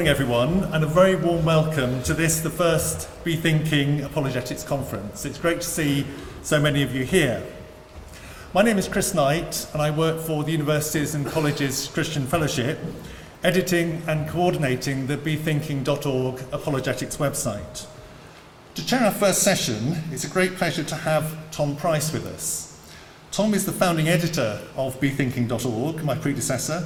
morning, everyone, and a very warm welcome to the first Be Thinking Apologetics Conference. It's great to see so many of you here. My name is Chris Knight, and I work for the Universities and Colleges Christian Fellowship, editing and coordinating the BeThinking.org apologetics website. To chair our first session, it's a great pleasure to have Tom Price with us. Tom is the founding editor of BeThinking.org, my predecessor.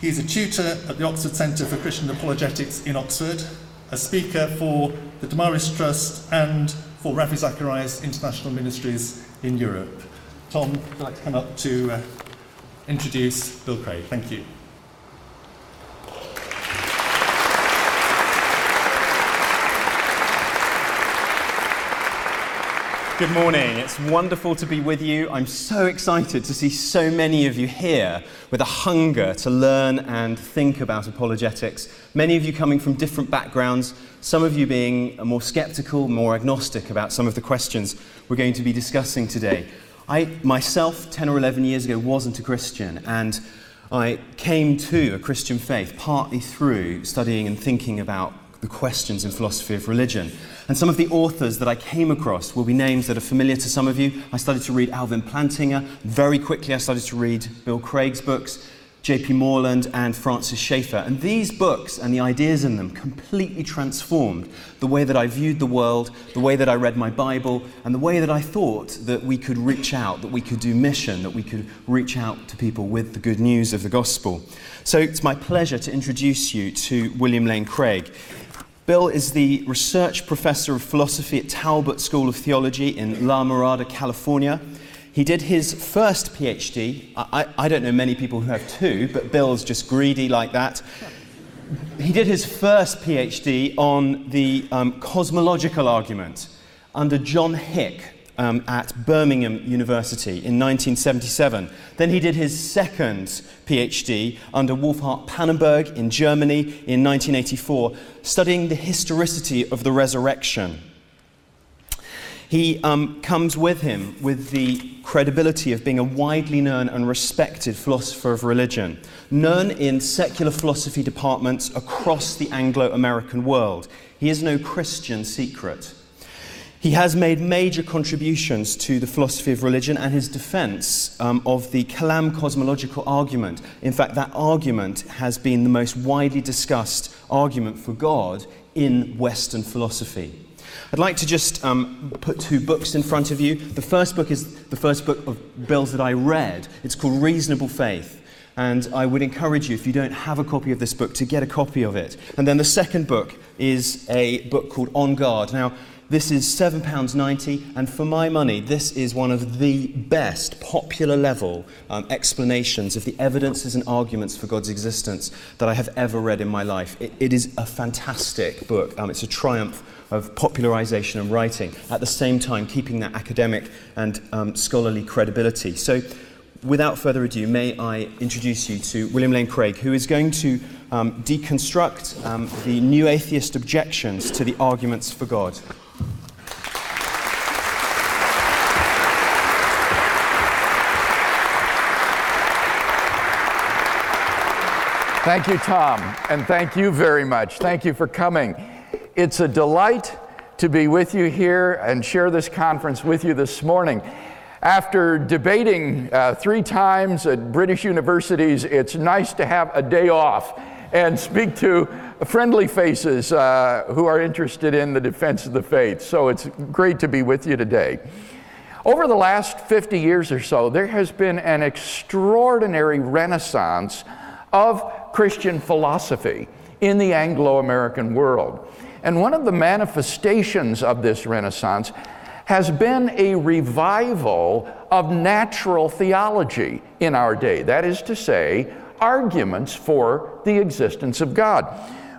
He's a tutor at the Oxford Centre for Christian Apologetics in Oxford, a speaker for the Damaris Trust and for Ravi Zacharias International Ministries in Europe. Tom, would you like to come up to introduce Bill Craig? Thank you. Good morning. It's wonderful to be with you. I'm so excited to see so many of you here with a hunger to learn and think about apologetics. Many of you coming from different backgrounds, some of you being more skeptical, more agnostic about some of the questions we're going to be discussing today. I, myself, 10 or 11 years ago, wasn't a Christian, and I came to a Christian faith partly through studying and thinking about the questions in philosophy of religion. And some of the authors that I came across will be names that are familiar to some of you. I started to read Alvin Plantinga. Very quickly I started to read Bill Craig's books, J.P. Moreland and Francis Schaeffer. And these books and the ideas in them completely transformed the way that I viewed the world, the way that I read my Bible, and the way that I thought that we could reach out, that we could do mission, that we could reach out to people with the good news of the gospel. So it's my pleasure to introduce you to William Lane Craig. Bill is the research professor of philosophy at Talbot School of Theology in La Mirada, California. He did his first PhD. I don't know many people who have two, but Bill's just greedy like that. He did his first PhD on the cosmological argument under John Hick at Birmingham University in 1977. Then he did his second PhD under Wolfhart Pannenberg in Germany in 1984, studying the historicity of the resurrection. He comes with him with the credibility of being a widely known and respected philosopher of religion, known in secular philosophy departments across the Anglo-American world. He is no Christian secret. He has made major contributions to the philosophy of religion and his defense of the Kalam cosmological argument. In fact, that argument has been the most widely discussed argument for God in Western philosophy. I'd like to just put two books in front of you. The first book is the first book of Bill's that I read. It's called Reasonable Faith. And I would encourage you, if you don't have a copy of this book, to get a copy of it. And then the second book is a book called On Guard. Now, this is £7.90, and for my money, this is one of the best popular level explanations of the evidences and arguments for God's existence that I have ever read in my life. It is a fantastic book. It's a triumph of popularization and writing, at the same time keeping that academic and scholarly credibility. So, without further ado, may I introduce you to William Lane Craig, who is going to deconstruct the new atheist objections to the arguments for God. Thank you, Tom, and thank you very much. Thank you for coming. It's a delight to be with you here and share this conference with you this morning. After debating 3 times at British universities, it's nice to have a day off and speak to friendly faces who are interested in the defense of the faith. So it's great to be with you today. Over the last 50 years or so, there has been an extraordinary renaissance of Christian philosophy in the Anglo-American world. And one of the manifestations of this renaissance has been a revival of natural theology in our day. That is to say, arguments for the existence of God.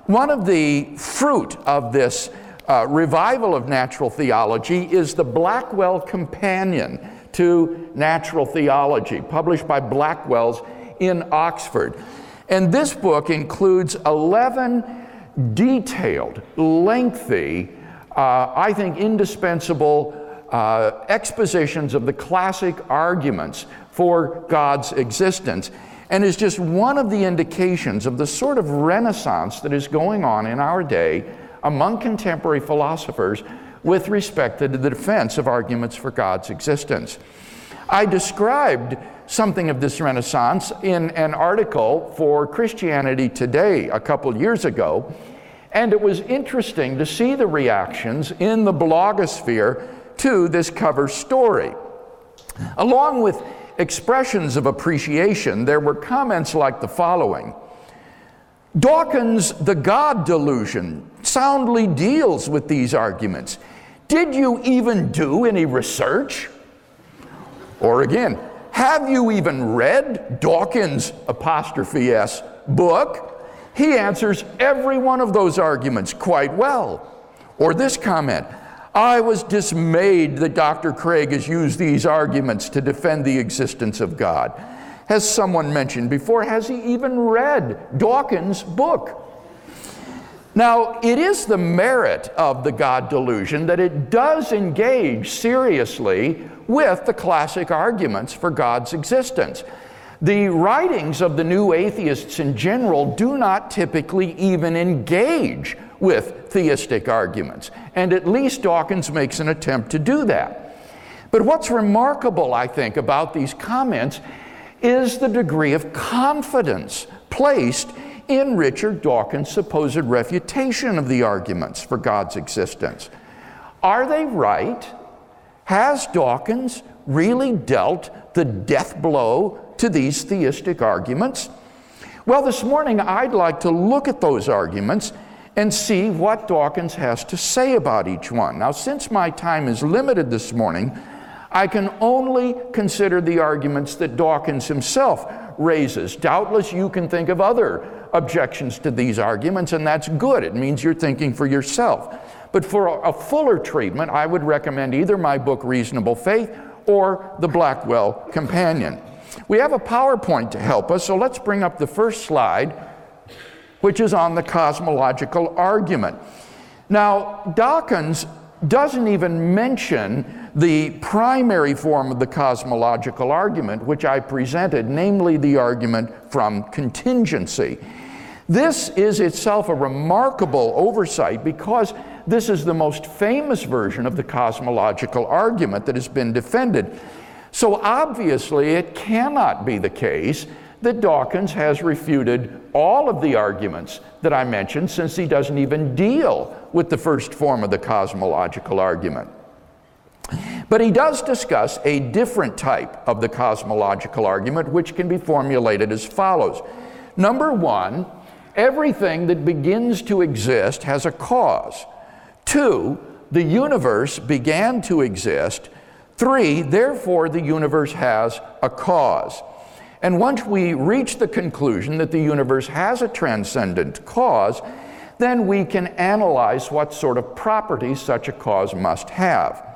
One of the fruit of this revival of natural theology is the Blackwell Companion to Natural Theology, published by Blackwell's in Oxford. And this book includes 11 detailed, lengthy, I think indispensable expositions of the classic arguments for God's existence. and is just one of the indications of the sort of renaissance that is going on in our day among contemporary philosophers with respect to the defense of arguments for God's existence. I described something of this renaissance in an article for Christianity Today a couple years ago, and it was interesting to see the reactions in the blogosphere to this cover story. Along with expressions of appreciation, there were comments like the following: Dawkins, the God delusion, soundly deals with these arguments. Did you even do any research? Or again, have you even read Dawkins' '(S) book? He answers every one of those arguments quite well. Or this comment: I was dismayed that Dr. Craig has used these arguments to defend the existence of God. Has someone mentioned before, has he even read Dawkins' book? Now, it is the merit of the God delusion that it does engage seriously with the classic arguments for God's existence. The writings of the new atheists in general do not typically even engage with theistic arguments, and at least Dawkins makes an attempt to do that. But what's remarkable, I think, about these comments is the degree of confidence placed in Richard Dawkins' supposed refutation of the arguments for God's existence. Are they right? Has Dawkins really dealt the death blow to these theistic arguments? Well, this morning I'd like to look at those arguments and see what Dawkins has to say about each one. Now, since my time is limited this morning, I can only consider the arguments that Dawkins himself raises. Doubtless you can think of other objections to these arguments, and that's good. It means you're thinking for yourself. But for a fuller treatment, I would recommend either my book, Reasonable Faith, or the Blackwell Companion. We have a PowerPoint to help us, so let's bring up the first slide, which is on the cosmological argument. Now, Dawkins doesn't even mention the primary form of the cosmological argument, which I presented, namely the argument from contingency. This is itself a remarkable oversight because this is the most famous version of the cosmological argument that has been defended. So obviously it cannot be the case that Dawkins has refuted all of the arguments that I mentioned, since he doesn't even deal with the first form of the cosmological argument. But he does discuss a different type of the cosmological argument, which can be formulated as follows. Number one, everything that begins to exist has a cause. 2, the universe began to exist. 3, therefore the universe has a cause. And once we reach the conclusion that the universe has a transcendent cause, then we can analyze what sort of properties such a cause must have.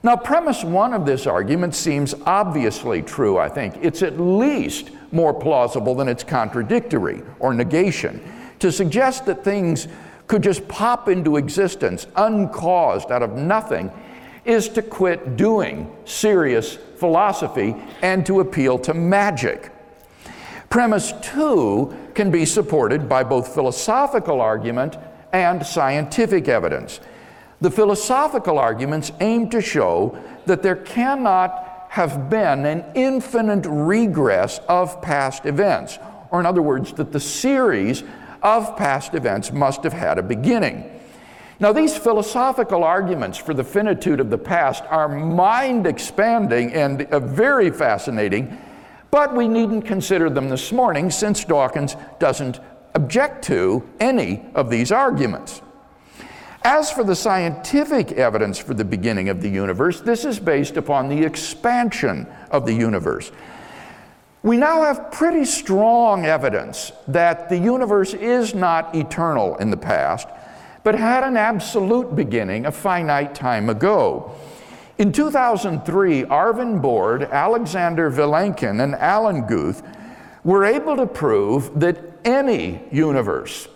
Now, premise 1 of this argument seems obviously true, I think. It's at least more plausible than its contradictory or negation. To suggest that things could just pop into existence uncaused out of nothing is to quit doing serious philosophy and to appeal to magic. Premise 2 can be supported by both philosophical argument and scientific evidence. The philosophical arguments aim to show that there cannot have been an infinite regress of past events, or in other words, that the series of past events must have had a beginning. Now, these philosophical arguments for the finitude of the past are mind-expanding and very fascinating, but we needn't consider them this morning since Dawkins doesn't object to any of these arguments. As for the scientific evidence for the beginning of the universe, this is based upon the expansion of the universe. We now have pretty strong evidence that the universe is not eternal in the past, but had an absolute beginning a finite time ago. In 2003, Arvin Bord, Alexander Vilenkin, and Alan Guth were able to prove that any universe,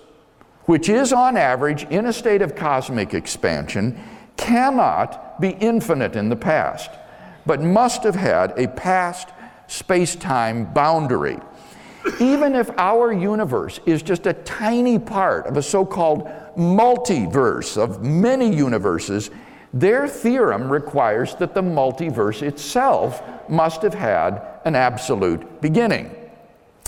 which is on average in a state of cosmic expansion, cannot be infinite in the past, but must have had a past space-time boundary. even if our universe is just a tiny part of a so-called multiverse of many universes, their theorem requires that the multiverse itself must have had an absolute beginning.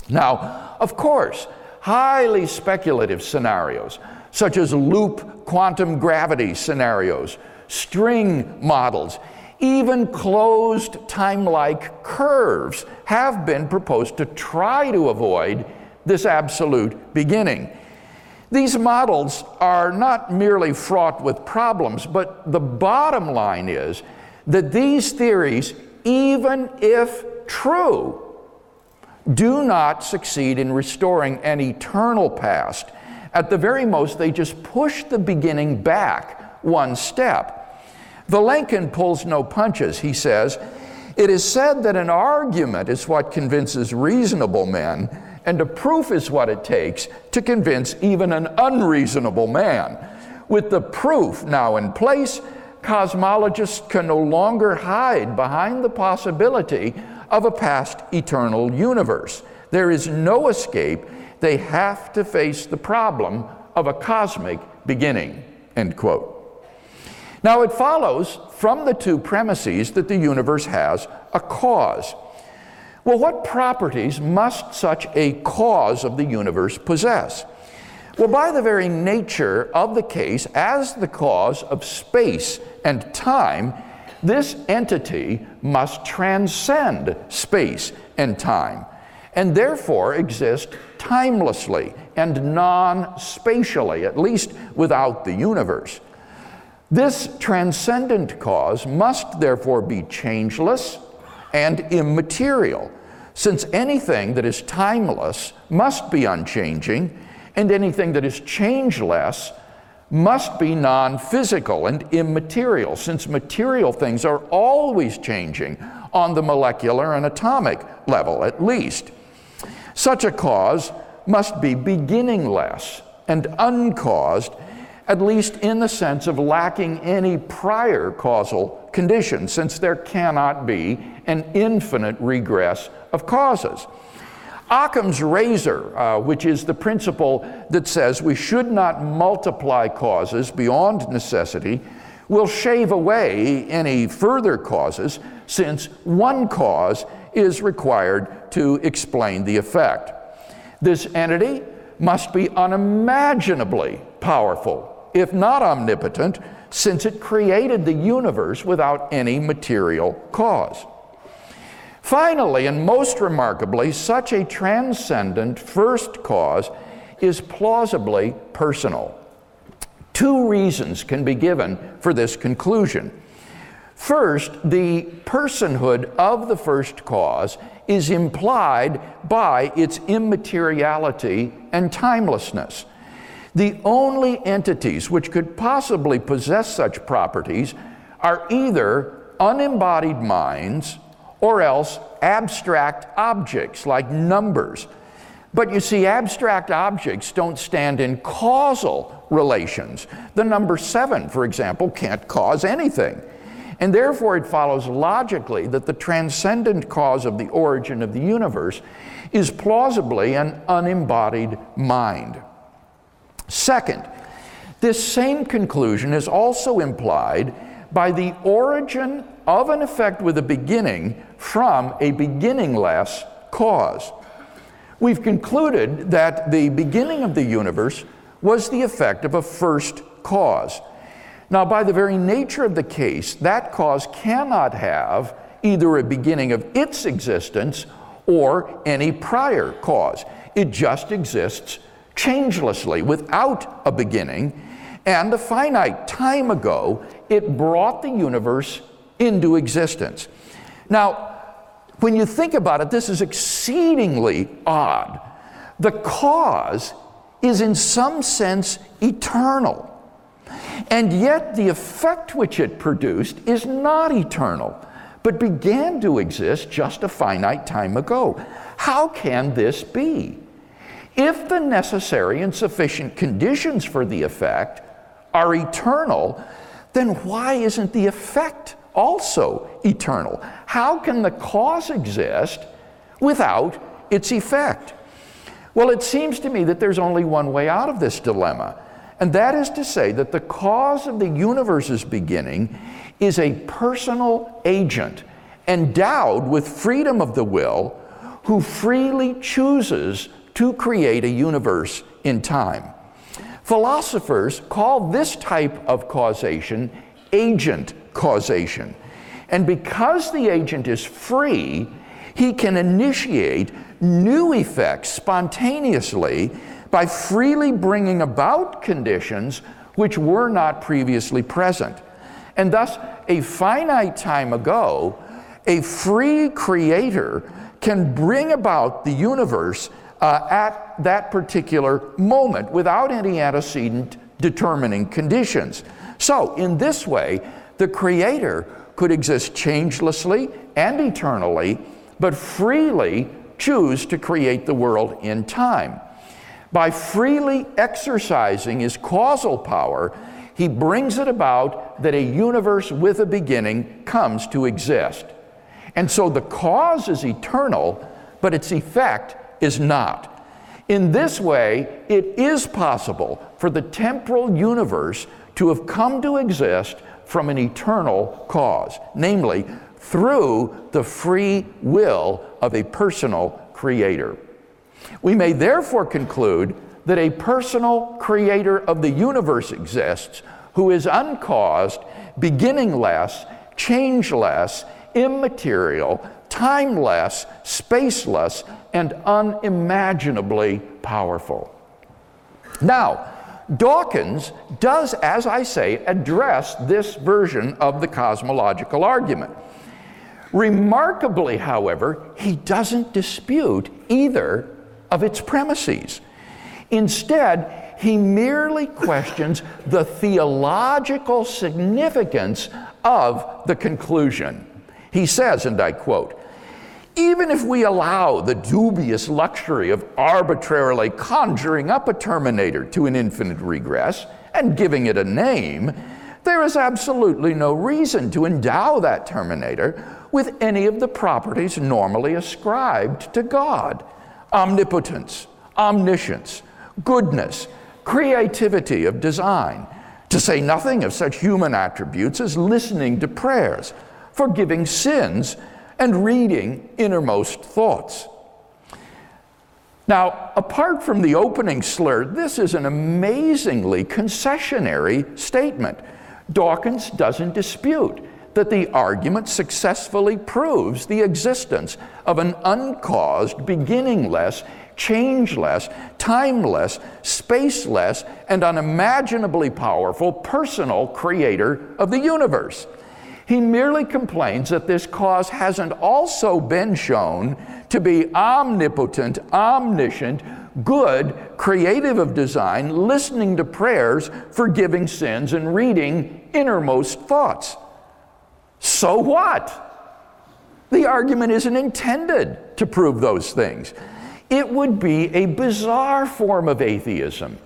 Now, of course, highly speculative scenarios, such as loop quantum gravity scenarios, string models, even closed time-like curves have been proposed to try to avoid this absolute beginning. These models are not merely fraught with problems, but the bottom line is that these theories, even if true, do not succeed in restoring an eternal past. At the very most, they just push the beginning back one step. Vilenkin pulls no punches. He says, "It is said that an argument is what convinces reasonable men, and a proof is what it takes to convince even an unreasonable man. With the proof now in place, cosmologists can no longer hide behind the possibility of a past eternal universe. There is no escape. They have to face the problem of a cosmic beginning," end quote. Now it follows from the two premises that the universe has a cause. Well, what properties must such a cause of the universe possess? Well, by the very nature of the case, as the cause of space and time, this entity must transcend space and time, and therefore exist timelessly and non-spatially, at least without the universe. This transcendent cause must therefore be changeless and immaterial, since anything that is timeless must be unchanging, and anything that is changeless must be non-physical and immaterial, since material things are always changing on the molecular and atomic level, at least. Such a cause must be beginningless and uncaused, at least in the sense of lacking any prior causal condition, since there cannot be an infinite regress of causes. Occam's razor, which is the principle that says we should not multiply causes beyond necessity, will shave away any further causes, since one cause is required to explain the effect. This entity must be unimaginably powerful, if not omnipotent, since it created the universe without any material cause. Finally, and most remarkably, such a transcendent first cause is plausibly personal. Two reasons can be given for this conclusion. First, the personhood of the first cause is implied by its immateriality and timelessness. The only entities which could possibly possess such properties are either unembodied minds or else abstract objects like numbers. But you see, abstract objects don't stand in causal relations. The number 7, for example, can't cause anything. And therefore it follows logically that the transcendent cause of the origin of the universe is plausibly an unembodied mind. Second, this same conclusion is also implied by the origin of an effect with a beginning from a beginningless cause. We've concluded that the beginning of the universe was the effect of a first cause. Now, by the very nature of the case, that cause cannot have either a beginning of its existence or any prior cause. It just exists changelessly without a beginning, and a finite time ago, it brought the universe into existence. Now, when you think about it, this is exceedingly odd. The cause is in some sense eternal, and yet the effect which it produced is not eternal, but began to exist just a finite time ago. How can this be? If the necessary and sufficient conditions for the effect are eternal, then why isn't the effect also eternal? How can the cause exist without its effect? Well, it seems to me that there's only one way out of this dilemma, and that is to say that the cause of the universe's beginning is a personal agent endowed with freedom of the will who freely chooses to create a universe in time. Philosophers call this type of causation agent causation. And because the agent is free, he can initiate new effects spontaneously by freely bringing about conditions which were not previously present. And thus, a finite time ago, a free creator can bring about the universe at that particular moment without any antecedent determining conditions. So, in this way, the creator could exist changelessly and eternally, but freely choose to create the world in time. By freely exercising his causal power, he brings it about that a universe with a beginning comes to exist. And so the cause is eternal, but its effect is not. In this way, it is possible for the temporal universe to have come to exist from an eternal cause, namely through the free will of a personal creator. We may therefore conclude that a personal creator of the universe exists who is uncaused, beginningless, changeless, immaterial, timeless, spaceless, and unimaginably powerful. Now, Dawkins does, as I say, address this version of the cosmological argument. Remarkably, however, he doesn't dispute either of its premises. Instead, he merely questions the theological significance of the conclusion. He says, and I quote, "Even if we allow the dubious luxury of arbitrarily conjuring up a terminator to an infinite regress and giving it a name, there is absolutely no reason to endow that terminator with any of the properties normally ascribed to God: omnipotence, omniscience, goodness, creativity of design, to say nothing of such human attributes as listening to prayers, forgiving sins, and reading innermost thoughts." Now, apart from the opening slur, this is an amazingly concessionary statement. Dawkins doesn't dispute that the argument successfully proves the existence of an uncaused, beginningless, changeless, timeless, spaceless, and unimaginably powerful personal creator of the universe. He merely complains that this cause hasn't also been shown to be omnipotent, omniscient, good, creative of design, listening to prayers, forgiving sins, and reading innermost thoughts. So what? The argument isn't intended to prove those things. It would be a bizarre form of atheism,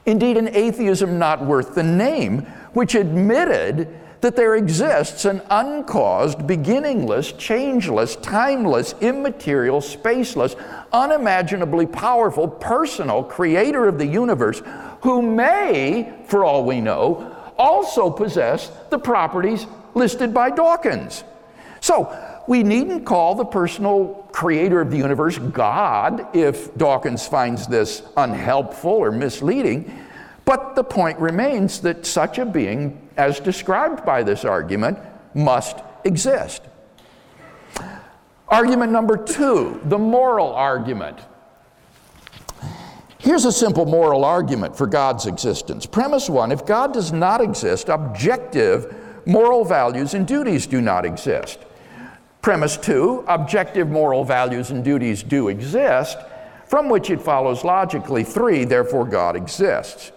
indeed an atheism not worth the name, which admitted that there exists an uncaused, beginningless, changeless, timeless, immaterial, spaceless, unimaginably powerful, personal creator of the universe who may, for all we know, also possess the properties listed by Dawkins. So, we needn't call the personal creator of the universe God if Dawkins finds this unhelpful or misleading, but the point remains that such a being, as described by this argument, must exist. Argument number 2, the moral argument. Here's a simple moral argument for God's existence. Premise 1, if God does not exist, objective moral values and duties do not exist. Premise 2, objective moral values and duties do exist, from which it follows logically 3, therefore God exists.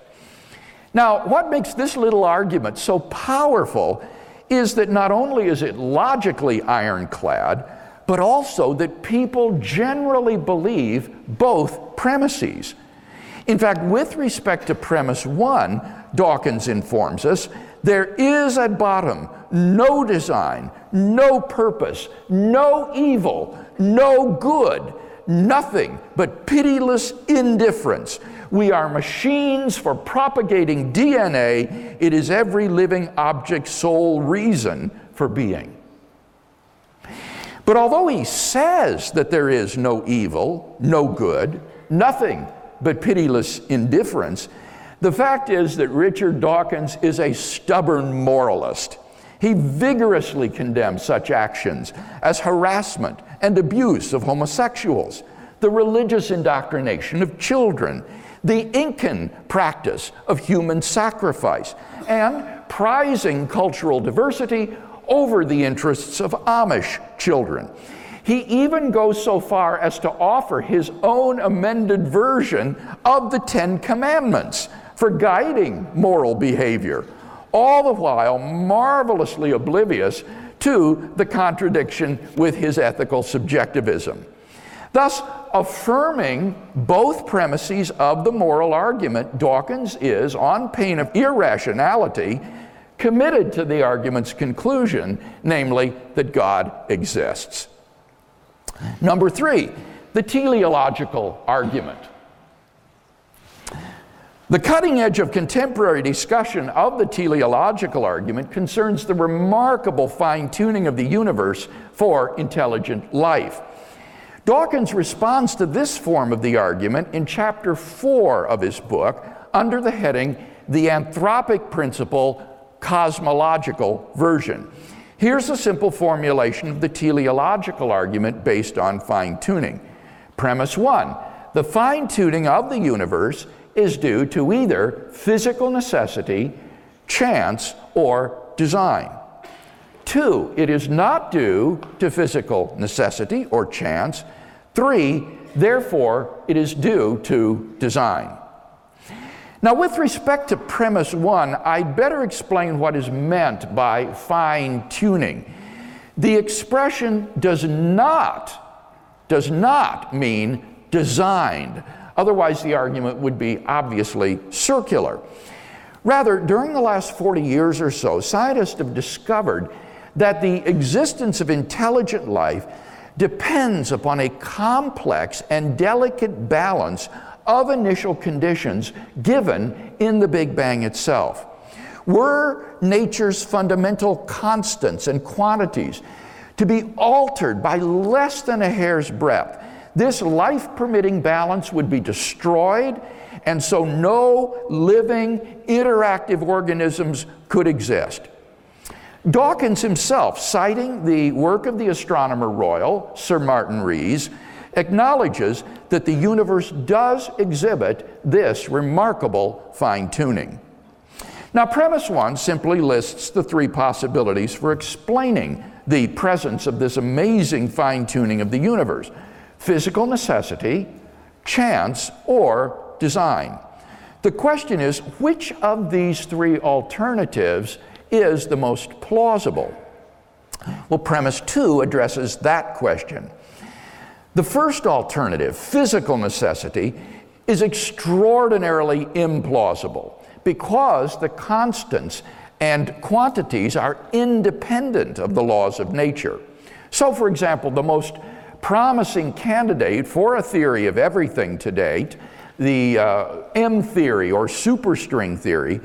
Now, what makes this little argument so powerful is that not only is it logically ironclad, but also that people generally believe both premises. In fact, with respect to premise 1, Dawkins informs us, there is at bottom no design, no purpose, no evil, no good, nothing but pitiless indifference. We are machines for propagating DNA. It is every living object's sole reason for being. But although he says that there is no evil, no good, nothing but pitiless indifference, the fact is that Richard Dawkins is a stubborn moralist. He vigorously condemns such actions as harassment and abuse of homosexuals, the religious indoctrination of children, the Incan practice of human sacrifice, and prizing cultural diversity over the interests of Amish children. He even goes so far as to offer his own amended version of the Ten Commandments for guiding moral behavior, all the while marvelously oblivious to the contradiction with his ethical subjectivism. Thus, affirming both premises of the moral argument, Dawkins is, on pain of irrationality, committed to the argument's conclusion, namely that God exists. Number 3, the teleological argument. The cutting edge of contemporary discussion of the teleological argument concerns the remarkable fine-tuning of the universe for intelligent life. Dawkins responds to this form of the argument in chapter 4 of his book under the heading, The Anthropic Principle, Cosmological Version. Here's a simple formulation of the teleological argument based on fine-tuning. Premise 1, the fine-tuning of the universe is due to either physical necessity, chance, or design. 2, it is not due to physical necessity or chance. 3, therefore, it is due to design. Now, with respect to premise 1, I'd better explain what is meant by fine-tuning. The expression does not mean designed. Otherwise, the argument would be obviously circular. Rather, during the last 40 years or so, scientists have discovered that the existence of intelligent life depends upon a complex and delicate balance of initial conditions given in the Big Bang itself. Were nature's fundamental constants and quantities to be altered by less than a hair's breadth, this life-permitting balance would be destroyed, and so no living, interactive organisms could exist. Dawkins himself, citing the work of the Astronomer Royal, Sir Martin Rees, acknowledges that the universe does exhibit this remarkable fine-tuning. Now, premise 1 simply lists the 3 possibilities for explaining the presence of this amazing fine-tuning of the universe: physical necessity, chance, or design. The question is, which of these 3 alternatives is the most plausible? Well, premise 2 addresses that question. The first alternative, physical necessity, is extraordinarily implausible because the constants and quantities are independent of the laws of nature. So, for example, the most promising candidate for a theory of everything to date, the M theory or superstring theory,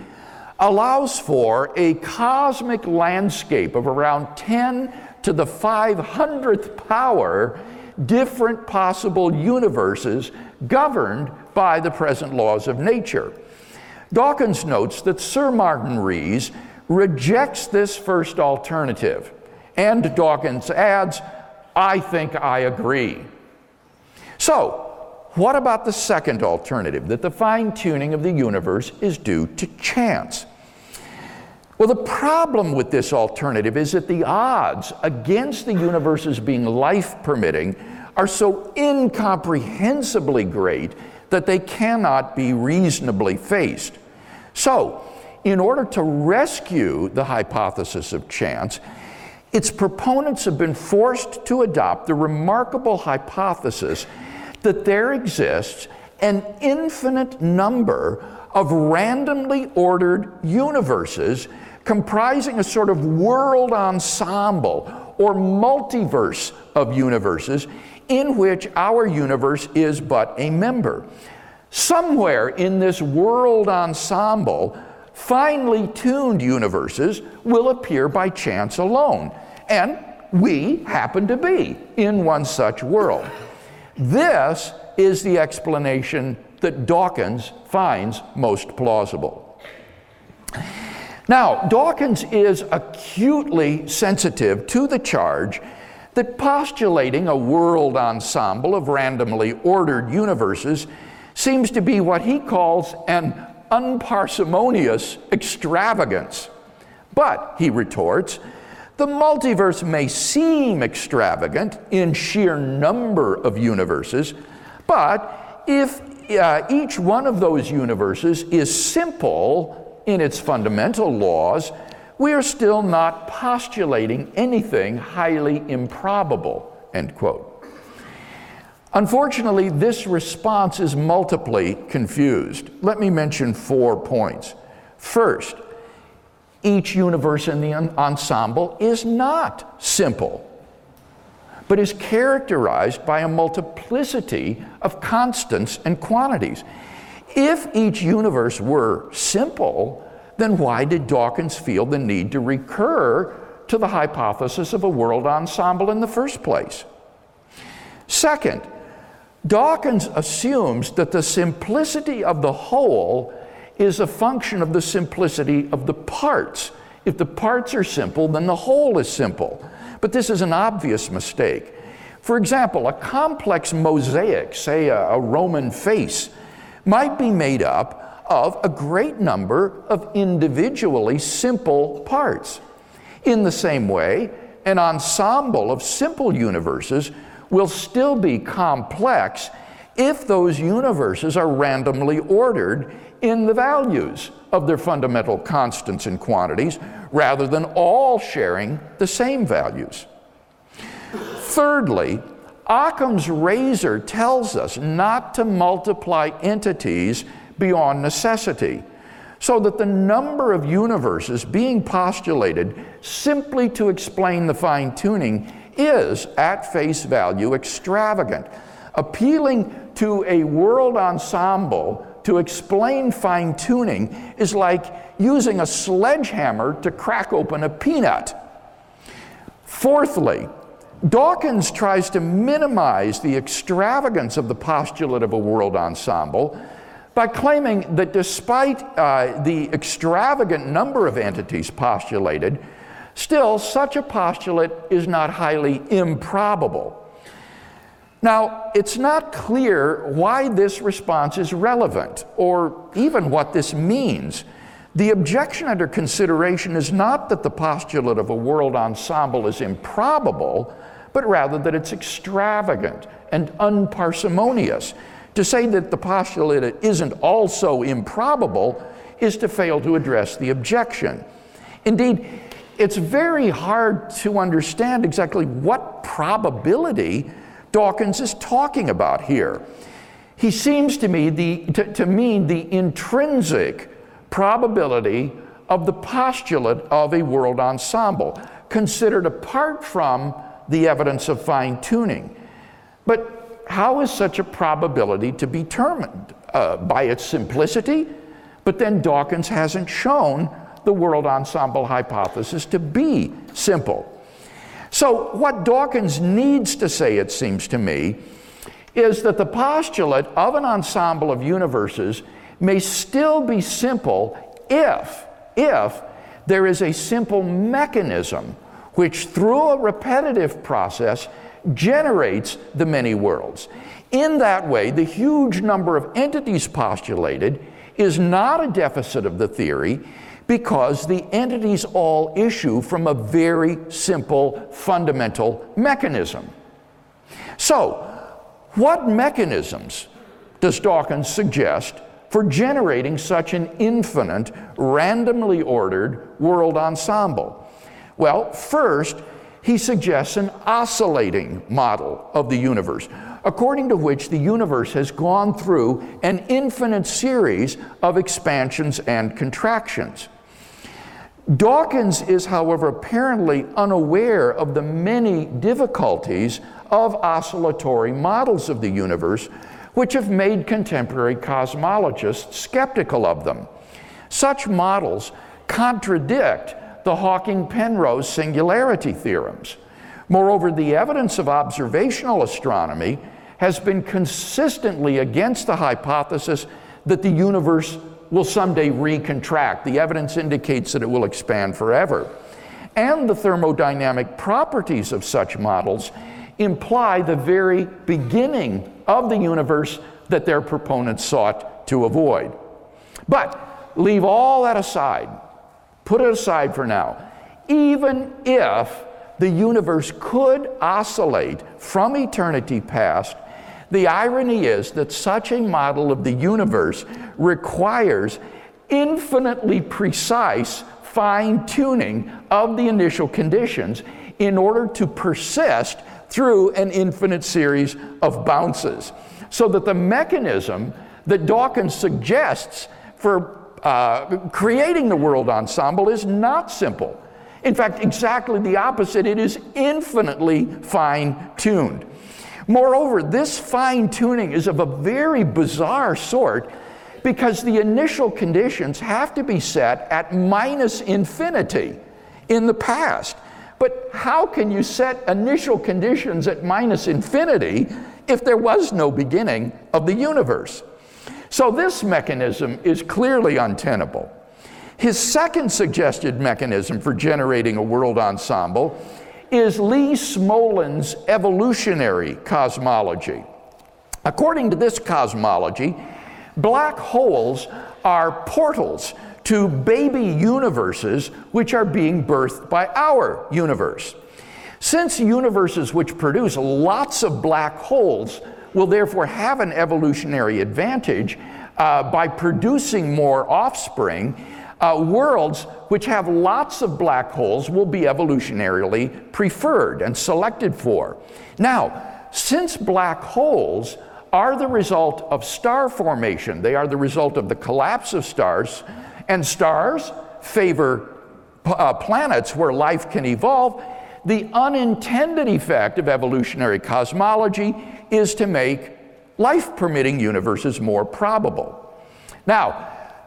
allows for a cosmic landscape of around 10 to the 500th power different possible universes governed by the present laws of nature. Dawkins notes that Sir Martin Rees rejects this first alternative, and Dawkins adds, "I think I agree." So, what about the second alternative, that the fine-tuning of the universe is due to chance? Well, the problem with this alternative is that the odds against the universe's being life-permitting are so incomprehensibly great that they cannot be reasonably faced. So, in order to rescue the hypothesis of chance, its proponents have been forced to adopt the remarkable hypothesis that there exists an infinite number of randomly ordered universes comprising a sort of world ensemble or multiverse of universes, in which our universe is but a member. Somewhere in this world ensemble, finely tuned universes will appear by chance alone, and we happen to be in one such world. This is the explanation that Dawkins finds most plausible. Now, Dawkins is acutely sensitive to the charge that postulating a world ensemble of randomly ordered universes seems to be what he calls an unparsimonious extravagance. But, he retorts, the multiverse may seem extravagant in sheer number of universes, but if each one of those universes is simple in its fundamental laws, we are still not postulating anything highly improbable, end quote. Unfortunately, this response is multiply confused. Let me mention 4 points. First, each universe in the ensemble is not simple, but is characterized by a multiplicity of constants and quantities. If each universe were simple, then why did Dawkins feel the need to recur to the hypothesis of a world ensemble in the first place? Second, Dawkins assumes that the simplicity of the whole is a function of the simplicity of the parts. If the parts are simple, then the whole is simple. But this is an obvious mistake. For example, a complex mosaic, say a Roman face, might be made up of a great number of individually simple parts. In the same way, an ensemble of simple universes will still be complex if those universes are randomly ordered in the values of their fundamental constants and quantities, rather than all sharing the same values. Thirdly, Occam's razor tells us not to multiply entities beyond necessity, so that the number of universes being postulated simply to explain the fine-tuning is, at face value, extravagant. Appealing to a world ensemble to explain fine-tuning is like using a sledgehammer to crack open a peanut. Fourthly, Dawkins tries to minimize the extravagance of the postulate of a world ensemble by claiming that despite the extravagant number of entities postulated, still such a postulate is not highly improbable. Now, it's not clear why this response is relevant, or even what this means. The objection under consideration is not that the postulate of a world ensemble is improbable, but rather that it's extravagant and unparsimonious. To say that the postulate isn't also improbable is to fail to address the objection. Indeed, it's very hard to understand exactly what probability Dawkins is talking about here. He seems to me to mean the intrinsic probability of the postulate of a world ensemble, considered apart from the evidence of fine-tuning. But how is such a probability to be determined? By its simplicity? But then Dawkins hasn't shown the world ensemble hypothesis to be simple. So what Dawkins needs to say, it seems to me, is that the postulate of an ensemble of universes may still be simple if there is a simple mechanism which, through a repetitive process, generates the many worlds. In that way, the huge number of entities postulated is not a deficit of the theory, because the entities all issue from a very simple fundamental mechanism. So, what mechanisms does Dawkins suggest for generating such an infinite, randomly ordered world ensemble? Well, first, he suggests an oscillating model of the universe, according to which the universe has gone through an infinite series of expansions and contractions. Dawkins is, however, apparently unaware of the many difficulties of oscillatory models of the universe, which have made contemporary cosmologists skeptical of them. Such models contradict the Hawking-Penrose singularity theorems. Moreover, the evidence of observational astronomy has been consistently against the hypothesis that the universe will someday recontract. The evidence indicates that it will expand forever. And the thermodynamic properties of such models imply the very beginning of the universe that their proponents sought to avoid. But leave all that aside. Put it aside for now. Even if the universe could oscillate from eternity past, the irony is that such a model of the universe requires infinitely precise fine-tuning of the initial conditions in order to persist through an infinite series of bounces. So that the mechanism that Dawkins suggests for creating the world ensemble is not simple. In fact, exactly the opposite. It is infinitely fine-tuned. Moreover, this fine-tuning is of a very bizarre sort because the initial conditions have to be set at minus infinity in the past. But how can you set initial conditions at minus infinity if there was no beginning of the universe? So this mechanism is clearly untenable. His second suggested mechanism for generating a world ensemble is Lee Smolin's evolutionary cosmology. According to this cosmology, black holes are portals to baby universes which are being birthed by our universe. Since universes which produce lots of black holes will therefore have an evolutionary advantage by producing more offspring, worlds which have lots of black holes will be evolutionarily preferred and selected for. Now, since black holes are the result of star formation, they are the result of the collapse of stars, and stars favor planets where life can evolve, the unintended effect of evolutionary cosmology is to make life-permitting universes more probable. Now,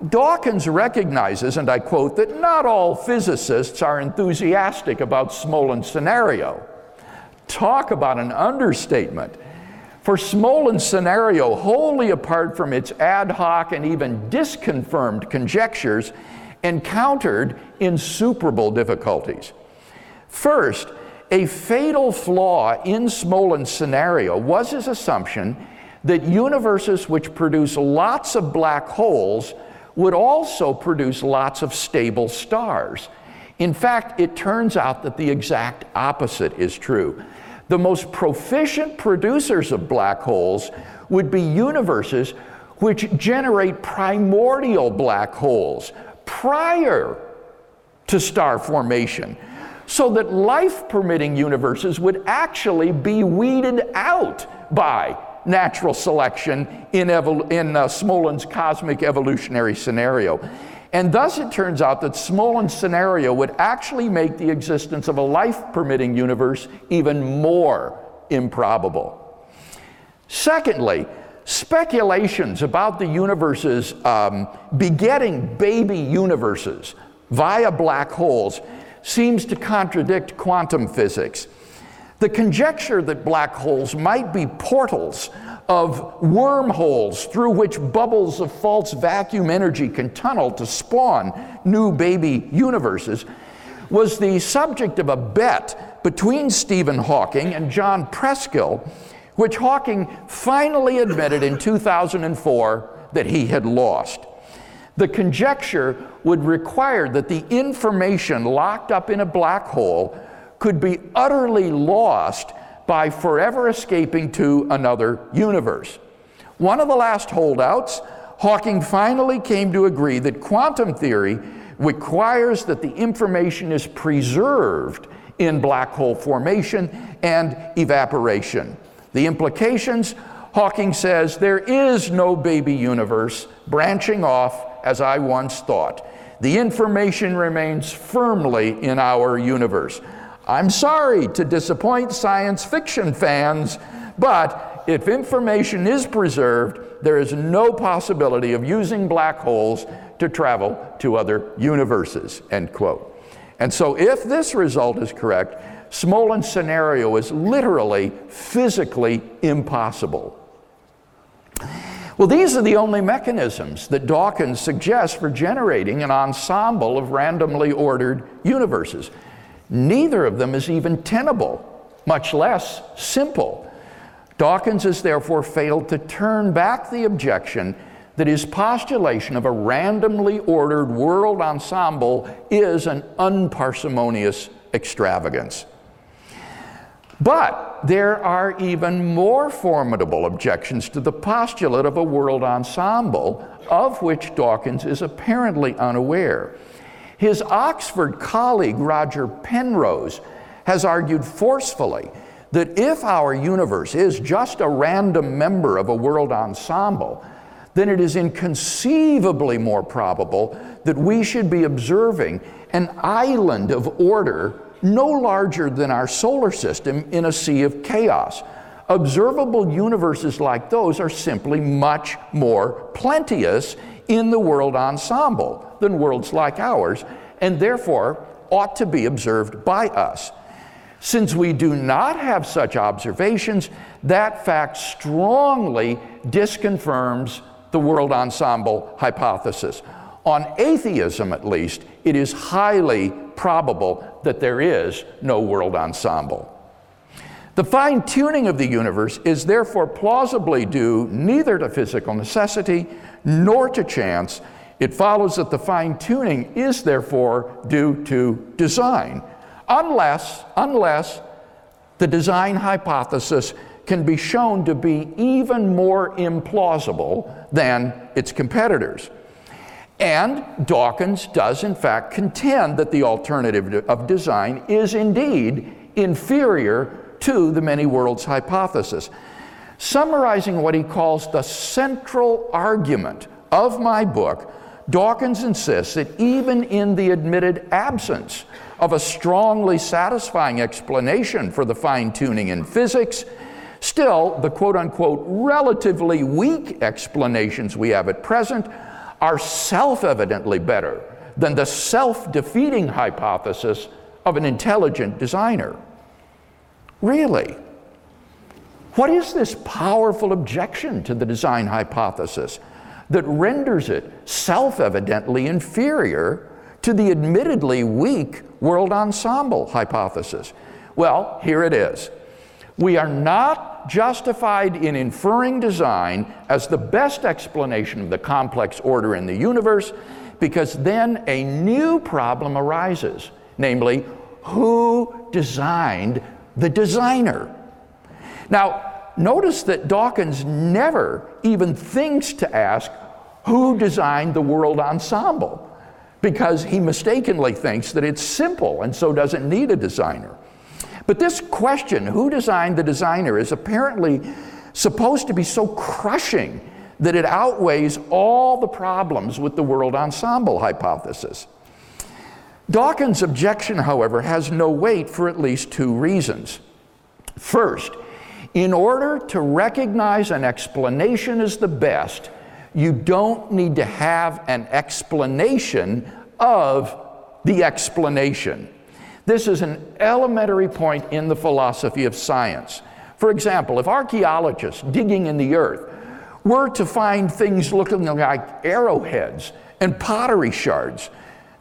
Dawkins recognizes, and I quote, that not all physicists are enthusiastic about Smolin's scenario. Talk about an understatement. For Smolin's scenario, wholly apart from its ad hoc and even disconfirmed conjectures, encountered insuperable difficulties. First, a fatal flaw in Smolin's scenario was his assumption that universes which produce lots of black holes would also produce lots of stable stars. In fact, it turns out that the exact opposite is true. The most proficient producers of black holes would be universes which generate primordial black holes prior to star formation, so that life-permitting universes would actually be weeded out by natural selection in Smolin's cosmic evolutionary scenario. And thus it turns out that Smolin's scenario would actually make the existence of a life-permitting universe even more improbable. Secondly, speculations about the universes begetting baby universes via black holes seems to contradict quantum physics. The conjecture that black holes might be portals of wormholes through which bubbles of false vacuum energy can tunnel to spawn new baby universes was the subject of a bet between Stephen Hawking and John Preskill, which Hawking finally admitted in 2004 that he had lost. The conjecture would require that the information locked up in a black hole could be utterly lost by forever escaping to another universe. One of the last holdouts, Hawking finally came to agree that quantum theory requires that the information is preserved in black hole formation and evaporation. The implications, Hawking says, there is no baby universe branching off as I once thought. The information remains firmly in our universe. I'm sorry to disappoint science fiction fans, but if information is preserved, there is no possibility of using black holes to travel to other universes, end quote. And so if this result is correct, Smolin's scenario is literally physically impossible. Well, these are the only mechanisms that Dawkins suggests for generating an ensemble of randomly ordered universes. Neither of them is even tenable, much less simple. Dawkins has therefore failed to turn back the objection that his postulation of a randomly ordered world ensemble is an unparsimonious extravagance. But there are even more formidable objections to the postulate of a world ensemble, of which Dawkins is apparently unaware. His Oxford colleague, Roger Penrose, has argued forcefully that if our universe is just a random member of a world ensemble, then it is inconceivably more probable that we should be observing an island of order no larger than our solar system in a sea of chaos. Observable universes like those are simply much more plenteous in the world ensemble than worlds like ours, and therefore ought to be observed by us. Since we do not have such observations, that fact strongly disconfirms the world ensemble hypothesis. On atheism, at least, it is highly probable that there is no world ensemble. The fine-tuning of the universe is therefore plausibly due neither to physical necessity nor to chance. It follows that the fine-tuning is therefore due to design, unless the design hypothesis can be shown to be even more implausible than its competitors. And Dawkins does in fact contend that the alternative of design is indeed inferior to the many worlds hypothesis. Summarizing what he calls the central argument of my book, Dawkins insists that even in the admitted absence of a strongly satisfying explanation for the fine-tuning in physics, still the quote-unquote relatively weak explanations we have at present are self-evidently better than the self-defeating hypothesis of an intelligent designer. Really? What is this powerful objection to the design hypothesis that renders it self-evidently inferior to the admittedly weak world ensemble hypothesis? Well, here it is. We are not justified in inferring design as the best explanation of the complex order in the universe, because then a new problem arises, namely, who designed the designer? Now, notice that Dawkins never even thinks to ask who designed the world ensemble, because he mistakenly thinks that it's simple and so doesn't need a designer. But this question, who designed the designer, is apparently supposed to be so crushing that it outweighs all the problems with the world ensemble hypothesis. Dawkins' objection, however, has no weight for at least two reasons. First, in order to recognize an explanation as the best, you don't need to have an explanation of the explanation. This is an elementary point in the philosophy of science. For example, if archaeologists digging in the earth were to find things looking like arrowheads and pottery shards,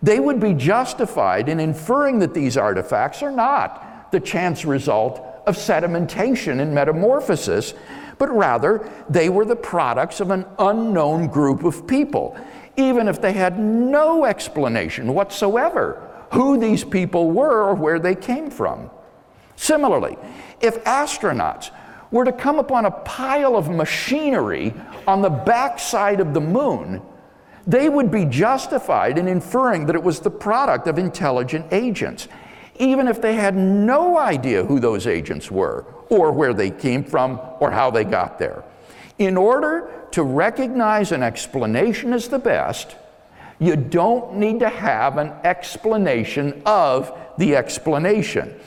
they would be justified in inferring that these artifacts are not the chance result of sedimentation and metamorphosis, but rather they were the products of an unknown group of people, even if they had no explanation whatsoever who these people were or where they came from. Similarly, if astronauts were to come upon a pile of machinery on the backside of the moon, they would be justified in inferring that it was the product of intelligent agents, even if they had no idea who those agents were, or where they came from, or how they got there. In order to recognize an explanation as the best, You don't need to have an explanation of the explanation.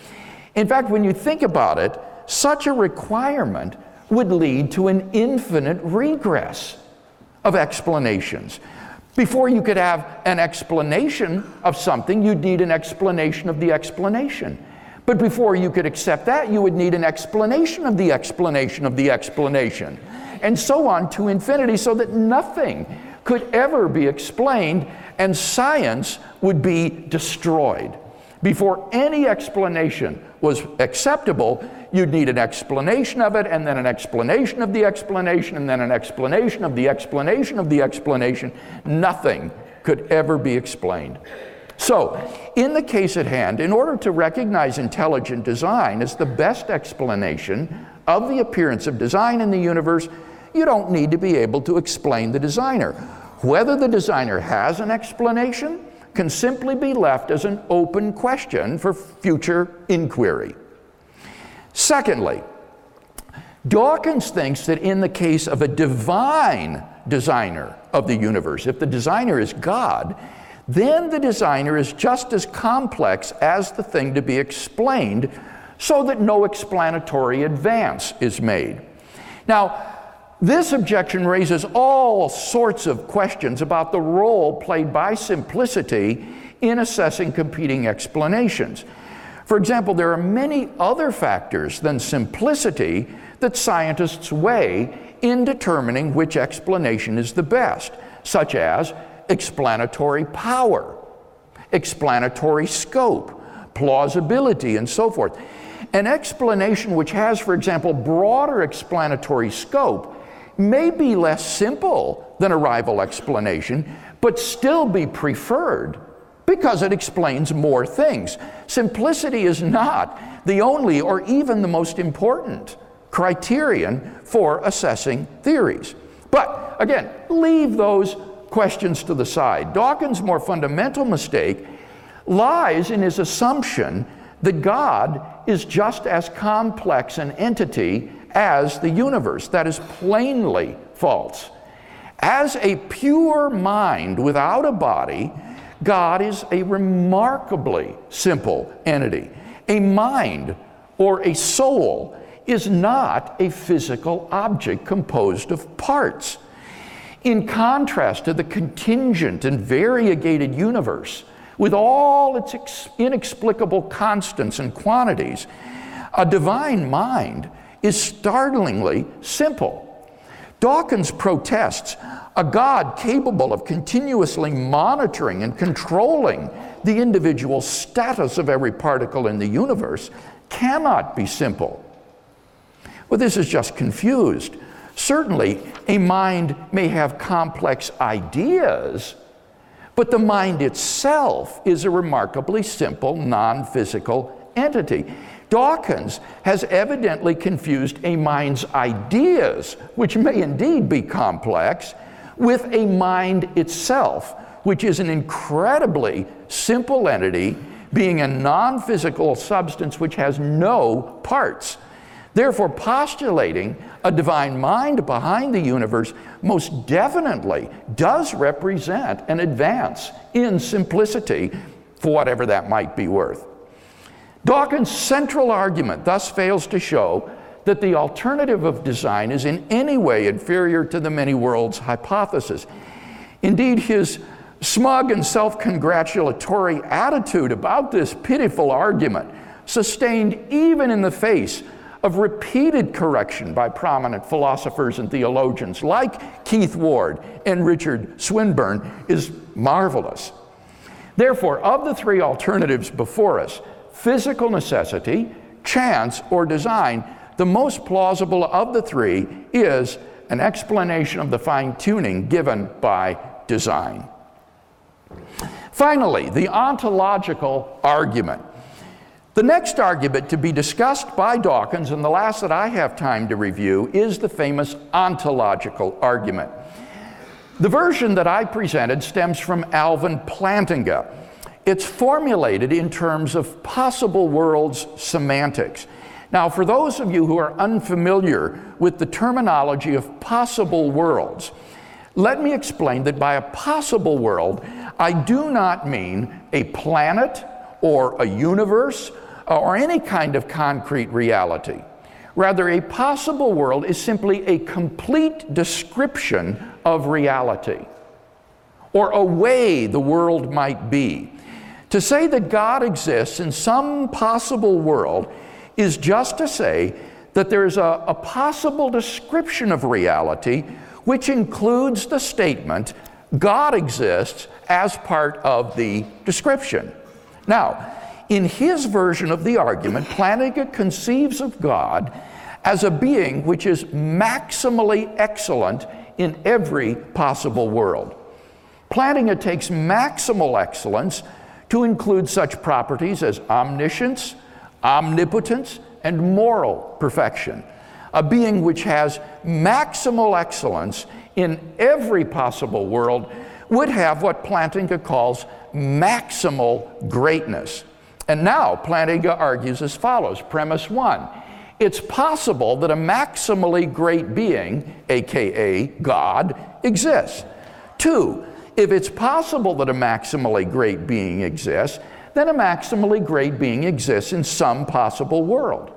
In fact, when you think about it, such a requirement would lead to an infinite regress of explanations. Before you could have an explanation of something, you'd need an explanation of the explanation. But before you could accept that, you would need an explanation of the explanation of the explanation, and so on to infinity, so that nothing could ever be explained, and science would be destroyed. Before any explanation was acceptable, you'd need an explanation of it, and then an explanation of the explanation, and then an explanation of the explanation of the explanation. Nothing could ever be explained. So, in the case at hand, in order to recognize intelligent design as the best explanation of the appearance of design in the universe, you don't need to be able to explain the designer. Whether the designer has an explanation can simply be left as an open question for future inquiry. Secondly, Dawkins thinks that in the case of a divine designer of the universe, if the designer is God, then the designer is just as complex as the thing to be explained, so that no explanatory advance is made. Now, this objection raises all sorts of questions about the role played by simplicity in assessing competing explanations. For example, there are many other factors than simplicity that scientists weigh in determining which explanation is the best, such as explanatory power, explanatory scope, plausibility, and so forth. An explanation which has, for example, broader explanatory scope may be less simple than a rival explanation, but still be preferred because it explains more things. Simplicity is not the only or even the most important criterion for assessing theories. But again, leave those questions to the side. Dawkins' more fundamental mistake lies in his assumption that God is just as complex an entity as the universe. That is plainly false. As a pure mind without a body, God is a remarkably simple entity. A mind or a soul is not a physical object composed of parts. In contrast to the contingent and variegated universe, with all its inexplicable constants and quantities, a divine mind is startlingly simple. Dawkins protests a God capable of continuously monitoring and controlling the individual status of every particle in the universe cannot be simple. Well, this is just confused. Certainly, a mind may have complex ideas, but the mind itself is a remarkably simple, non-physical entity. Dawkins has evidently confused a mind's ideas, which may indeed be complex, with a mind itself, which is an incredibly simple entity, being a non-physical substance which has no parts. Therefore, postulating a divine mind behind the universe most definitely does represent an advance in simplicity, for whatever that might be worth. Dawkins' central argument thus fails to show that the alternative of design is in any way inferior to the many worlds hypothesis. Indeed, his smug and self-congratulatory attitude about this pitiful argument, sustained even in the face of repeated correction by prominent philosophers and theologians like Keith Ward and Richard Swinburne, is marvelous. Therefore, of the three alternatives before us, physical necessity, chance, or design, the most plausible of the three is an explanation of the fine-tuning given by design. Finally, the ontological argument. The next argument to be discussed by Dawkins, and the last that I have time to review, is the famous ontological argument. The version that I presented stems from Alvin Plantinga. It's formulated in terms of possible worlds semantics. Now, for those of you who are unfamiliar with the terminology of possible worlds, let me explain that by a possible world, I do not mean a planet or a universe or any kind of concrete reality. Rather, a possible world is simply a complete description of reality, or a way the world might be. To say that God exists in some possible world is just to say that there's a possible description of reality which includes the statement, God exists as part of the description. Now, in his version of the argument, Plantinga conceives of God as a being which is maximally excellent in every possible world. Plantinga takes maximal excellence to include such properties as omniscience, omnipotence, and moral perfection. A being which has maximal excellence in every possible world would have what Plantinga calls maximal greatness. And now Plantinga argues as follows. Premise 1, it's possible that a maximally great being, aka God, exists. 2, if it's possible that a maximally great being exists, then a maximally great being exists in some possible world.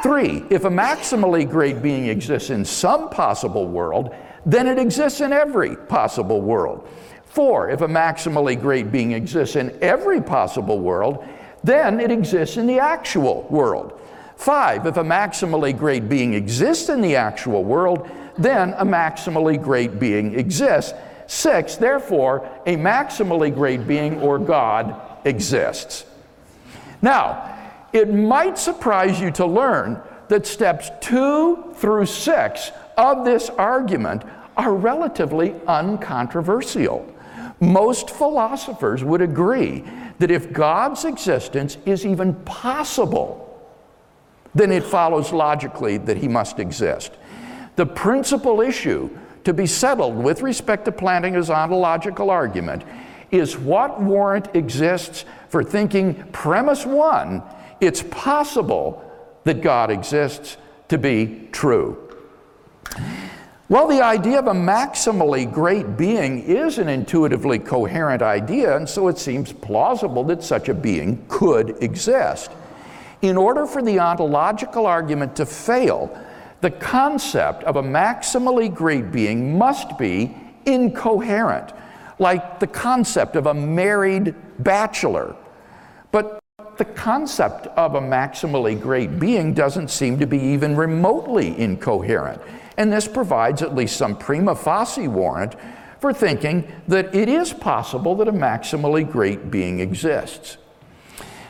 3, if a maximally great being exists in some possible world, then it exists in every possible world. 4, if a maximally great being exists in every possible world, then it exists in the actual world. 5, if a maximally great being exists in the actual world, then a maximally great being exists. 6, therefore, a maximally great being or God exists. Now, it might surprise you to learn that steps 2 through 6 of this argument are relatively uncontroversial. Most philosophers would agree that if God's existence is even possible, then it follows logically that he must exist. The principal issue to be settled with respect to Plantinga's ontological argument is what warrant exists for thinking premise 1, it's possible that God exists, to be true. Well, the idea of a maximally great being is an intuitively coherent idea, and so it seems plausible that such a being could exist. In order for the ontological argument to fail, the concept of a maximally great being must be incoherent, like the concept of a married bachelor. But the concept of a maximally great being doesn't seem to be even remotely incoherent, and this provides at least some prima facie warrant for thinking that it is possible that a maximally great being exists.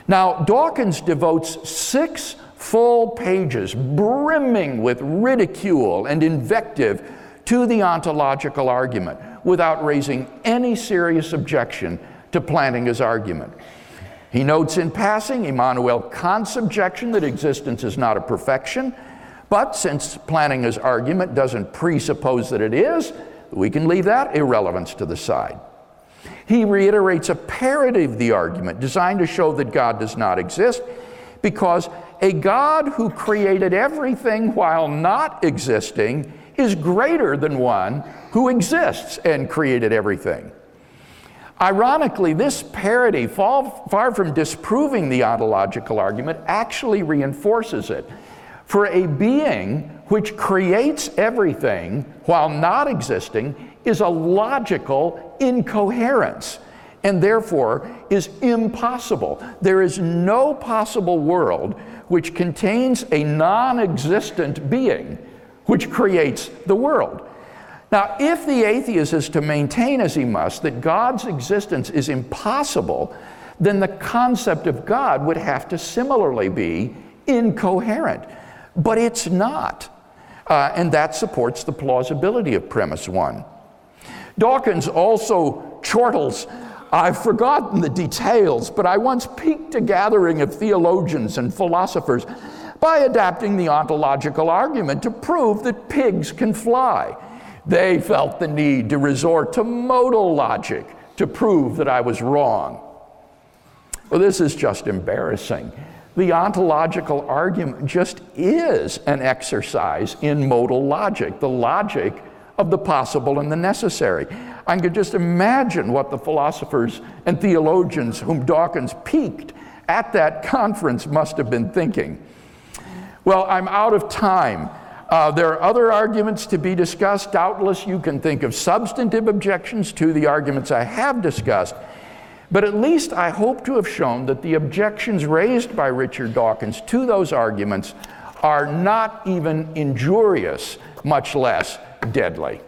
Now, Dawkins devotes 6 full pages brimming with ridicule and invective to the ontological argument without raising any serious objection to Plantinga's argument. He notes in passing Immanuel Kant's objection that existence is not a perfection, but since Plantinga's argument doesn't presuppose that it is, we can leave that irrelevance to the side. He reiterates a parody of the argument designed to show that God does not exist, because a God who created everything while not existing is greater than one who exists and created everything. Ironically, this parody, far from disproving the ontological argument, actually reinforces it. For a being which creates everything while not existing is a logical incoherence, and therefore is impossible. There is no possible world which contains a non-existent being which creates the world. Now, if the atheist is to maintain, as he must, that God's existence is impossible, then the concept of God would have to similarly be incoherent. But it's not, and that supports the plausibility of premise 1. Dawkins also chortles, I've forgotten the details, but I once piqued a gathering of theologians and philosophers by adapting the ontological argument to prove that pigs can fly. They felt the need to resort to modal logic to prove that I was wrong. Well, this is just embarrassing. The ontological argument just is an exercise in modal logic, the logic of the possible and the necessary. I can just imagine what the philosophers and theologians whom Dawkins piqued at that conference must have been thinking. Well, I'm out of time. There are other arguments to be discussed. Doubtless you can think of substantive objections to the arguments I have discussed. But at least I hope to have shown that the objections raised by Richard Dawkins to those arguments are not even injurious, much less deadly.